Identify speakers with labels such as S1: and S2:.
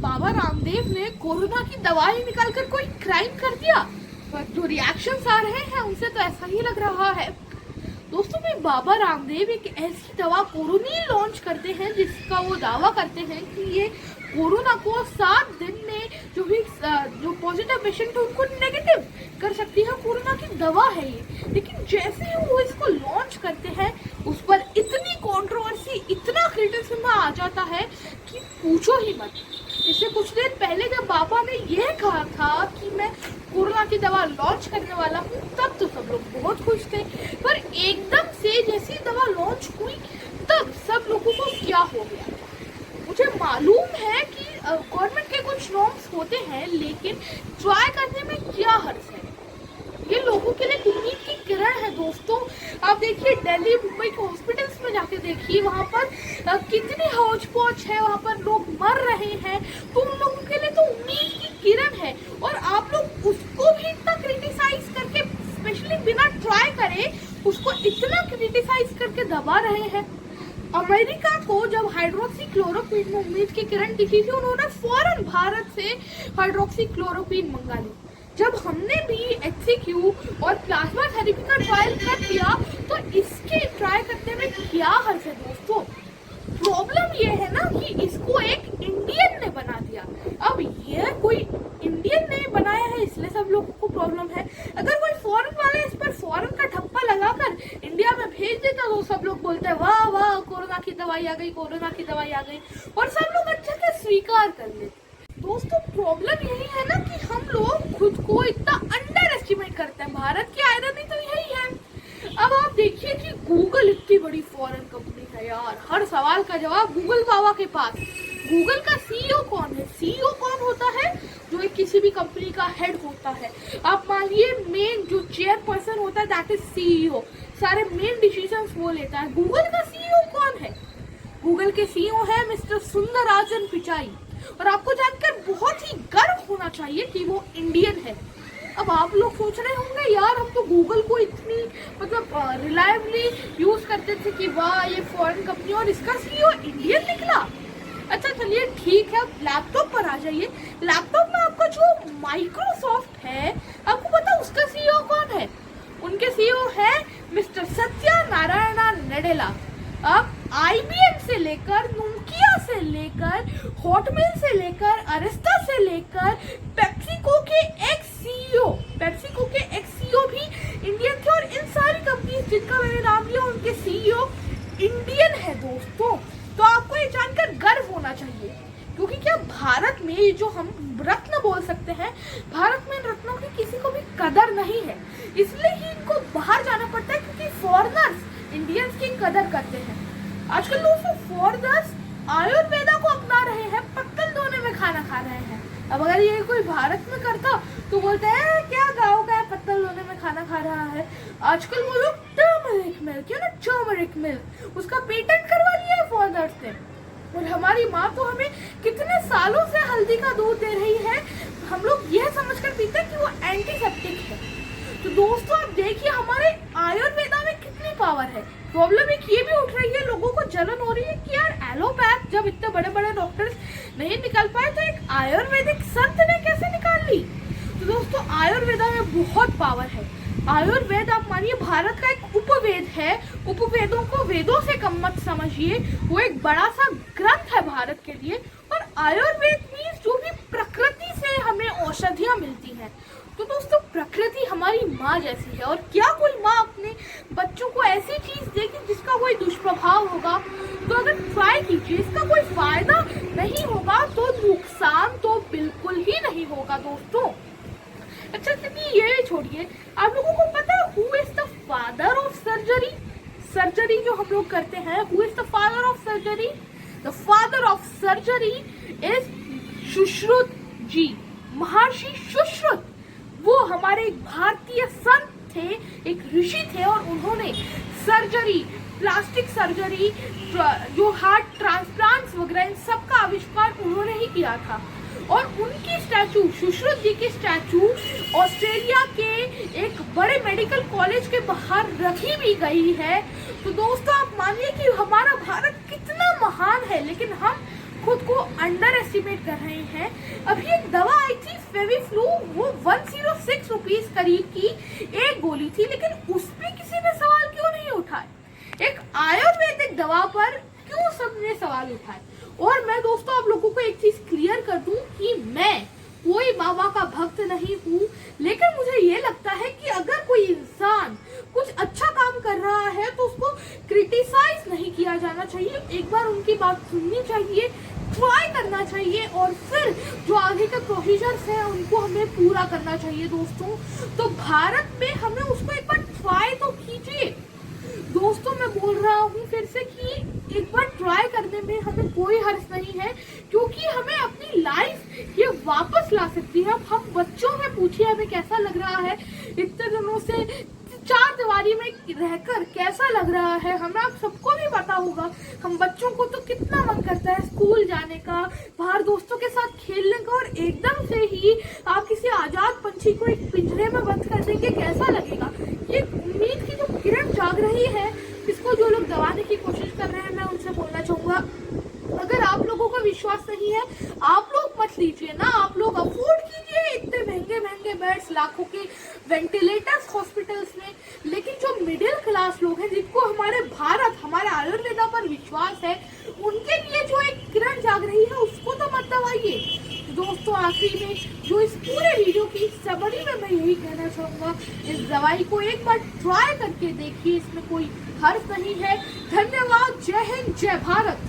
S1: बाबा रामदेव ने कोरोना की दवाई निकालकर कोई क्राइम कर दिया, पर जो रिएक्शंस आ रहे हैं उनसे तो ऐसा ही लग रहा है। दोस्तों में बाबा रामदेव एक ऐसी दवा कोरोनिल लॉन्च करते हैं जिसका वो दावा करते हैं कि ये कोरोना को 7 दिन में जो पॉजिटिव पेशेंट है उनको नेगेटिव कर सकती है। कोरोना की दवा है ये, लेकिन जैसे ही वो इसको लॉन्च करते हैं उस पर इतनी कंट्रोवर्सी, इतना क्रिटिसिज्म आ जाता है कि पूछो ही मत। इससे कुछ देर पहले जब बाबा ने यह कहा था कि मैं कोरोना की दवा लॉन्च करने वाला हूँ, तब तो सब लोग बहुत खुश थे, पर एकदम से जैसी दवा लॉन्च हुई तब सब लोगों को क्या हो गया। मुझे मालूम है कि गवर्नमेंट के कुछ नॉर्म्स होते हैं, लेकिन ट्राई करने में क्या हर्ज है। ये लोगों के लिए उम्मीद की किरण है। दोस्तों आप देखिए, दिल्ली मुंबई के हॉस्पिटल्स में जाके देखिए, वहाँ पर कितनी हौच पौच है, वहाँ पर लोग मर रहे हैं, तो उन लोगों के लिए तो उम्मीद की किरण है। और आप लोग उसको भी इतना क्रिटिसाइज करके, स्पेशली बिना ट्राई करे उसको इतना क्रिटिसाइज करके दबा रहे हैं। अमेरिका को जब हाइड्रोक्सीक्लोरोक्विन में उम्मीद की किरण दिखी थी, उन्होंने फौरन भारत से हाइड्रोक्सीक्लोरोक्विन मंगा ली। जब हमने भी HCQ और प्लाज्मा थेरेपी का ट्रायल कर दिया, तो इसके ट्राई करने में क्या हर्ज है। दोस्तों प्रॉब्लम ये है ना कि इसको एक इंडियन ने बना दिया। अब ये कोई इंडियन ने बनाया है, इसलिए सब लोगों को प्रॉब्लम है। अगर कोई फॉरेन वाला इस पर फॉरेन का ठप्पा लगाकर इंडिया में भेज देता तो सब लोग बोलते हैं वाह वाह, कोरोना की दवाई आ गई, कोरोना की दवाई आ गई, और सब लोग अच्छे से स्वीकार कर लेते। दोस्तों प्रॉब्लम यही है ना कि हम लोग खुद को इतना अंडर एस्टिमेट करते हैं। भारत की आयरनी तो यही है। अब आप देखिए कि गूगल इतनी बड़ी फॉरेन कंपनी है यार, हर सवाल का जवाब गूगल बाबा के पास। गूगल का CEO कौन है? CEO कौन होता है? जो एक किसी भी कंपनी का हेड होता है। आप मानिए मेन जो चेयरपर्सन होता है दैट इज CEO, सारे मेन डिसीजंस वो लेता है। गूगल का CEO कौन है? गूगल के CEO है मिस्टर सुंदरराजन पिचाई, और आपको जानकर बहुत ही गर्व होना चाहिए कि वो इंडियन है। अब आप लोग सोच रहे होंगे यार, हम तो गूगल को इतनी रिलायबली यूज करते थे कि वाह ये फॉरेन कंपनी, और इसका CEO इंडियन निकला। अच्छा चलिए ठीक है, अब लैपटॉप पर आ जाइए। लैपटॉप में आपका जो माइक्रोसॉफ्ट है, आपको पता उसका CEO कौन है? उनके CEO है मिस्टर सत्या नारायणा नडेला। अब IBM से लेकर, नोकिया से लेकर, हॉटमेल से लेकर, अरिस्टा से लेकर, पेप्सिको के एक्स CEO भी इंडियन थे, और इन सारी कंपनी जिनका मैंने नाम लिया उनके CEO इंडियन है। दोस्तों तो आपको ये जानकर गर्व होना चाहिए, क्योंकि क्या भारत में जो हम रत्न बोल सकते हैं, भारत में इन रत्नों की किसी को भी कदर नहीं है, इसलिए ही इनको बाहर जाना पड़ता है, क्योंकि फॉरेनर्स इंडियंस की कदर करते हैं। आजकल दोस्तों फॉरेनर्स आयुर्वेदा को अपना रहे हैं, पत्तल धोने में खाना खा रहे हैं। अब अगर ये कोई भारत में करता तो बोलते हैं क्या गाँव का है, पत्तल धोने में खाना खा रहा है। आजकल वो लोग टर्मरिक मिल्क, है ना, टर्मरिक मिल्क, उसका पेटेंट करवा लिया है फॉरेनर्स ने। और हमारी माँ तो हमें कितने सालों से हल्दी का दूध दे रही है, हम लोग यह समझकर पीते हैं कि वो एंटीसेप्टिक है। तो दोस्तों आप देखिए हमारे आयुर्वेदा में कितनी पावर है। प्रॉब्लम एक ये भी उठ रही है, लोगों को जलन हो रही है कि यार एलोपैथ जब इतने बड़े बड़े डॉक्टर्स नहीं निकाल पाए, तो एक आयुर्वेदिक संत ने कैसे निकाल ली। तो दोस्तों आयुर्वेदा में बहुत पावर है। आयुर्वेद आप मानिए भारत का एक उपवेद है। उपवेदों को वेदों से कम मत समझिए, वो एक बड़ा सा ग्रंथ है भारत के लिए। और आयुर्वेद मीन्स जो भी प्रकृति से हमें औषधियाँ मिलती हैं। तो दोस्तों प्रकृति हमारी माँ जैसी है, और क्या कोई माँ अपने बच्चों को ऐसी चीज देगी जिसका कोई दुष्प्रभाव होगा? तो अगर ट्राई कीजिए, इसका कोई फायदा नहीं होगा तो नुकसान तो बिल्कुल ही नहीं होगा। दोस्तों अच्छा चलिए ये छोड़िए, आप लोगों को पता है who is the father of surgery? Surgery जो हम लोग करते हैं, who is the father of surgery? The father of surgery is Sushruta ji, Maharshi Sushruta. वो हमारे एक भारतीय संत थे, एक ऋषि थे, और उन्होंने सर्जरी, प्लास्टिक सर्जरी, जो हार्ट ट्रांसप्लांट्स वगैरह, इन सब का आविष्कार उन्होंने ही किया था। और उनकी स्टैचू, सुश्रुत जी की स्टैचू ऑस्ट्रेलिया के एक बड़े मेडिकल कॉलेज के बाहर रखी भी गई है। तो दोस्तों आप मानिए कि हमारा भारत कितना महान है, लेकिन हम खुद को अंडर एस्टिमेट कर रहे हैं। अभी एक दवा आई थी फेविफ्लू, वो 106 रुपीज करीब की एक गोली थी, लेकिन उस पे किसी ने सवाल क्यों नहीं उठाए। एक आयुर्वेदिक दवा पर क्यों सबने सवाल उठाए। और मैं दोस्तों आप लोगों को एक चीज क्लियर कर दूं कि मैं कोई बाबा का भक्त नहीं हूँ, लेकिन मुझे ये लगता है कि अगर कोई इंसान कुछ अच्छा काम कर रहा है तो उसको क्रिटिसाइज नहीं किया जाना चाहिए, एक बार उनकी बात सुननी चाहिए, ट्राई करना चाहिए और फिर जो आगे के प्रोसीजर्स हैं उनको हमें पूरा करना चाहिए दोस्तों। तो भारत में हमें उसको एक बार ट्राई तो कीजिए दोस्तों। मैं बोल रहा हूँ फिर से कि एक बार ट्राई करने में हमें कोई हर्ज नहीं है, क्योंकि हमें अपनी लाइफ ये वापस ला सकती है। अब हम बच्चों में पूछिए हमें कैसा लग रहा है इतने दिनों से चार दीवारी में रहकर, कैसा लग रहा है हमें। आप सबको भी पता होगा, हम बच्चों को तो कितना मन करता है स्कूल जाने का, बाहर दोस्तों के साथ खेलने का, और एकदम से ही आप किसी आजाद पंछी को एक पिंजरे में बंद कर देंगे, कैसा लगेगा। ये उम्मीद की जो किरण जाग रही है, इसको जो लोग दबाने की कोशिश कर रहे हैं, मैं उनसे बोलना चाहूंगा अगर आप लोगों को विश्वास नहीं है आप लोग मत लीजिए ना, आप लोग अफोर्ड कीजिए इतने महंगे महंगे बेड्स, लाखों के वेंटिलेटर्स हॉस्पिटल्स में, लेकिन जो मिडिल क्लास लोग हैं जिनको हमारे भारत, हमारे आयुर्वेदा पर विश्वास है, उनके लिए जो एक किरण जाग रही है उसको तो मत दबाइए। दोस्तों आखिरी में जो इस पूरे वीडियो की समरी में मैं यही कहना चाहूंगा, इस दवाई को एक बार ट्राई करके देखिए, इसमें कोई हर्ज नहीं है। धन्यवाद, जय हिंद, जय भारत।